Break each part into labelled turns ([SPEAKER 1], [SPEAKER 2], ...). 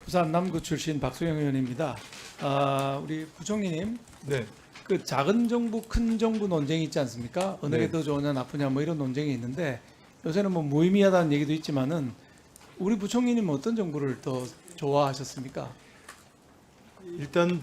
[SPEAKER 1] 부산 남구 출신 박소영 의원입니다. 우리 부총리님,
[SPEAKER 2] 네,
[SPEAKER 1] 그 작은 정부, 큰 정부 논쟁이 있지 않습니까? 어느 게
[SPEAKER 2] 네.
[SPEAKER 1] 더 좋으냐 나쁘냐 뭐 이런 논쟁이 있는데 요새는 뭐 무의미하다는 얘기도 있지만은 우리 부총리님은 어떤 정부를 더 좋아하셨습니까?
[SPEAKER 2] 일단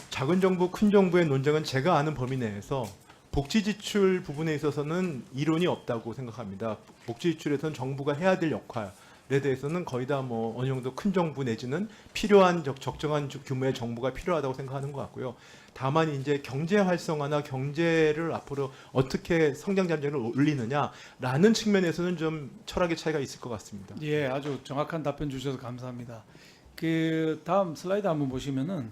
[SPEAKER 2] 작은 정부, 큰 정부의 논쟁은 제가 아는 범위 내에서 복지 지출 부분에 있어서는 이론이 없다고 생각합니다. 복지 지출에서는 정부가 해야 될 역할에 대해서는 거의 다 뭐 어느 정도 큰 정부 내지는 필요한 적정한 규모의 정부가 필요하다고 생각하는 것 같고요. 다만 이제 경제 활성화나 경제를 앞으로 어떻게 성장 잠재력을 올리느냐라는 측면에서는 좀 철학의 차이가 있을 것 같습니다.
[SPEAKER 1] 예, 아주 정확한 답변 주셔서 감사합니다. 그 다음 슬라이드 한번 보시면은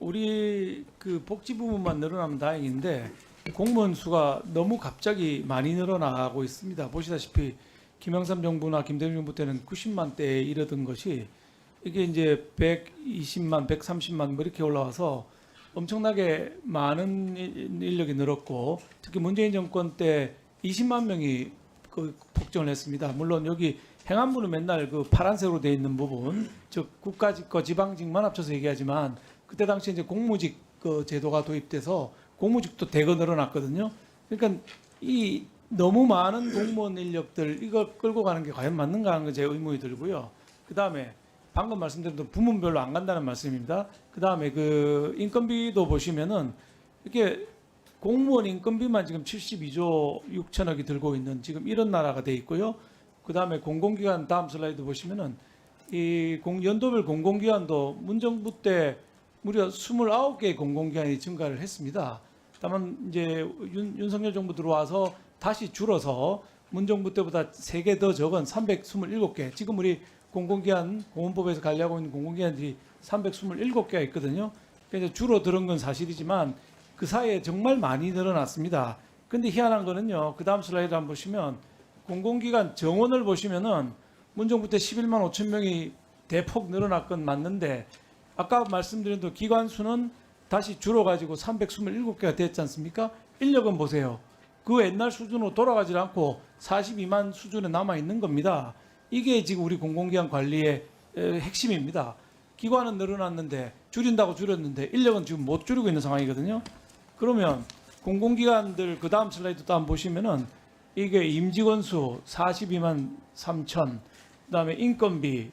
[SPEAKER 1] 우리 그 복지 부분만 늘어나면 다행인데 공무원 수가 너무 갑자기 많이 늘어나고 있습니다. 보시다시피 김영삼 정부나 김대중 정부 때는 90만 대에 이르던 것이 이게 이제 120만, 130만 뭐 이렇게 올라와서 엄청나게 많은 인력이 늘었고 특히 문재인 정권 때 20만 명이 그 폭증을 했습니다. 물론 여기 행안부는 맨날 그 파란색으로 되어 있는 부분, 즉 국가직과 지방직만 합쳐서 얘기하지만 그때 당시 이제 공무직 그 제도가 도입돼서 공무직도 대거 늘어났거든요. 그러니까 이 너무 많은 공무원 인력들 이걸 끌고 가는 게 과연 맞는가 하는 게 제 의문이 들고요. 그 다음에 방금 말씀드린 대로 부문별로 안 간다는 말씀입니다. 그 다음에 그 인건비도 보시면은 이렇게 공무원 인건비만 지금 72조 6천억이 들고 있는 지금 이런 나라가 돼 있고요. 그 다음에 공공기관 다음 슬라이드 보시면은 이 연도별 공공기관도 문정부 때 무려 29개의 공공기관이 증가를 했습니다. 다만 이제 윤석열 정부 들어와서 다시 줄어서 문정부 때보다 3개 더 적은 327개. 지금 우리 공공기관 공원법에서 관리하고 있는 공공기관들이 327개가 있거든요. 그래서 줄어드는 건 사실이지만 그 사이에 정말 많이 늘어났습니다. 근데 희한한 거는요. 그 다음 슬라이드 한번 보시면 공공기관 정원을 보시면은 문정부 때 11만 5천 명이 대폭 늘어날 건 맞는데 아까 말씀드린 대로 기관 수는 다시 줄어가지고 327개가 됐지 않습니까? 인력은 보세요. 그 옛날 수준으로 돌아가지 않고 42만 수준에 남아 있는 겁니다. 이게 지금 우리 공공기관 관리의 핵심입니다. 기관은 늘어났는데 줄인다고 줄였는데 인력은 지금 못 줄이고 있는 상황이거든요. 그러면 공공기관들 그 다음 슬라이드 또 한번 보시면은 이게 임직원 수 42만 3천, 그다음에 인건비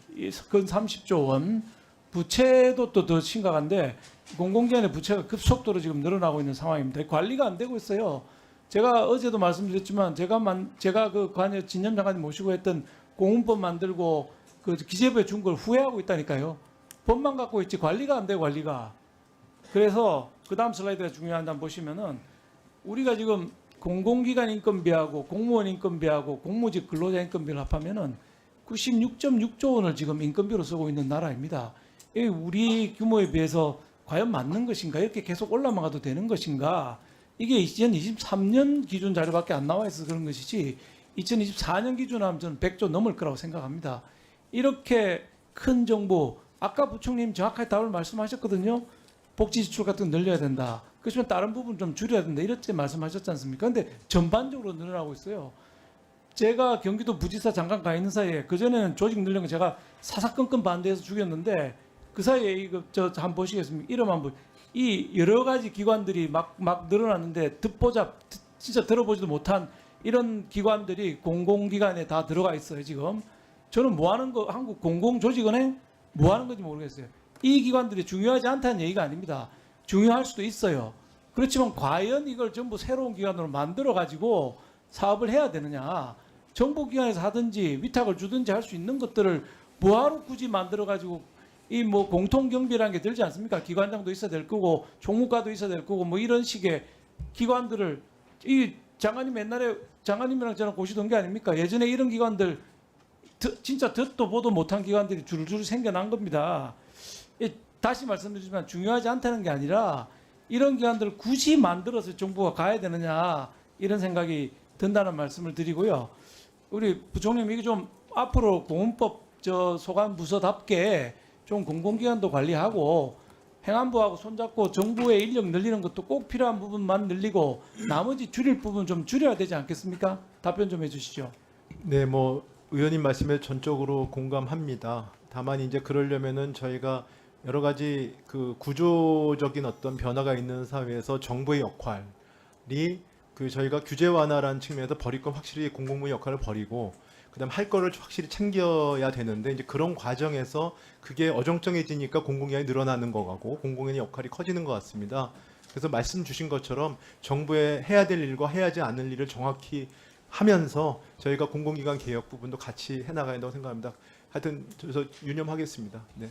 [SPEAKER 1] 근 30조 원, 부채도 또 더 심각한데 공공기관의 부채가 급속도로 지금 늘어나고 있는 상황입니다. 관리가 안 되고 있어요. 제가 어제도 말씀드렸지만 제가 그 관여 진념 장관님 모시고 했던 공문법 만들고 그 기재부에 준 걸 후회하고 있다니까요. 법만 갖고 있지 관리가 안 돼 관리가. 그래서 그 다음 슬라이드가 중요한 점 보시면은 우리가 지금 공공기관 인건비하고 공무원 인건비하고 공무직 근로자 인건비를 합하면은 96.6조 원을 지금 인건비로 쓰고 있는 나라입니다. 이 우리 규모에 비해서 과연 맞는 것인가? 이렇게 계속 올라만 가도 되는 것인가? 이게 2023년 기준 자료밖에 안 나와 있어서 그런 것이지 2024년 기준으로 하면 저는 100조 넘을 거라고 생각합니다. 이렇게 큰 정부, 아까 부총님 정확하게 답을 말씀하셨거든요. 복지 지출 같은 거 늘려야 된다. 그렇지만 다른 부분 좀 줄여야 된다. 이렇게 말씀하셨지 않습니까? 근데 전반적으로 늘어나고 있어요. 제가 경기도 부지사 잠깐 가 있는 사이에 그전에는 조직 늘리는 거 제가 사사건건 반대해서 죽였는데 그 사이에 이거 저 한번 보시겠습니까? 이름 한번 이 여러 가지 기관들이 막 늘어났는데 진짜 들어보지도 못한 이런 기관들이 공공기관에 다 들어가 있어요 지금. 저는 뭐 하는 거 한국 공공조직은행 뭐 하는 건지 모르겠어요. 이 기관들이 중요하지 않다는 얘기가 아닙니다. 중요할 수도 있어요. 그렇지만 과연 이걸 전부 새로운 기관으로 만들어 가지고 사업을 해야 되느냐? 정부기관에서 하든지 위탁을 주든지 할 수 있는 것들을 뭐하러 굳이 만들어 가지고 이 뭐 공통경비라는 게 들지 않습니까? 기관장도 있어야 될 거고 총무과도 있어야 될 거고 뭐 이런 식의 기관들을 이 장관님 옛날에 장관님이랑 저랑 보시던 게 아닙니까? 예전에 이런 기관들 진짜 듣도 보도 못한 기관들이 줄줄 생겨난 겁니다. 다시 말씀드리지만 중요하지 않다는 게 아니라 이런 기관들을 굳이 만들어서 정부가 가야 되느냐 이런 생각이 든다는 말씀을 드리고요. 우리 부총님 이게 좀 앞으로 공문법 소관 부서답게 좀 공공기관도 관리하고 행안부하고 손잡고 정부의 인력 늘리는 것도 꼭 필요한 부분만 늘리고 나머지 줄일 부분 좀 줄여야 되지 않겠습니까? 답변 좀 해주시죠.
[SPEAKER 2] 네, 뭐 의원님 말씀에 전적으로 공감합니다. 다만 이제 그러려면은 저희가 여러 가지 그 구조적인 어떤 변화가 있는 사회에서 정부의 역할이 그 저희가 규제 완화라는 측면에서 버릴 건 확실히 공공부의 역할을 버리고 그다음 할 거를 확실히 챙겨야 되는데 이제 그런 과정에서 그게 어정쩡해지니까 공공연이 늘어나는 거고 공공연의 역할이 커지는 것 같습니다. 그래서 말씀 주신 것처럼 정부의 해야 될 일과 해야지 않을 일을 정확히 하면서 저희가 공공기관 개혁 부분도 같이 해나가야 된다고 생각합니다. 하여튼 그래서 유념하겠습니다. 네.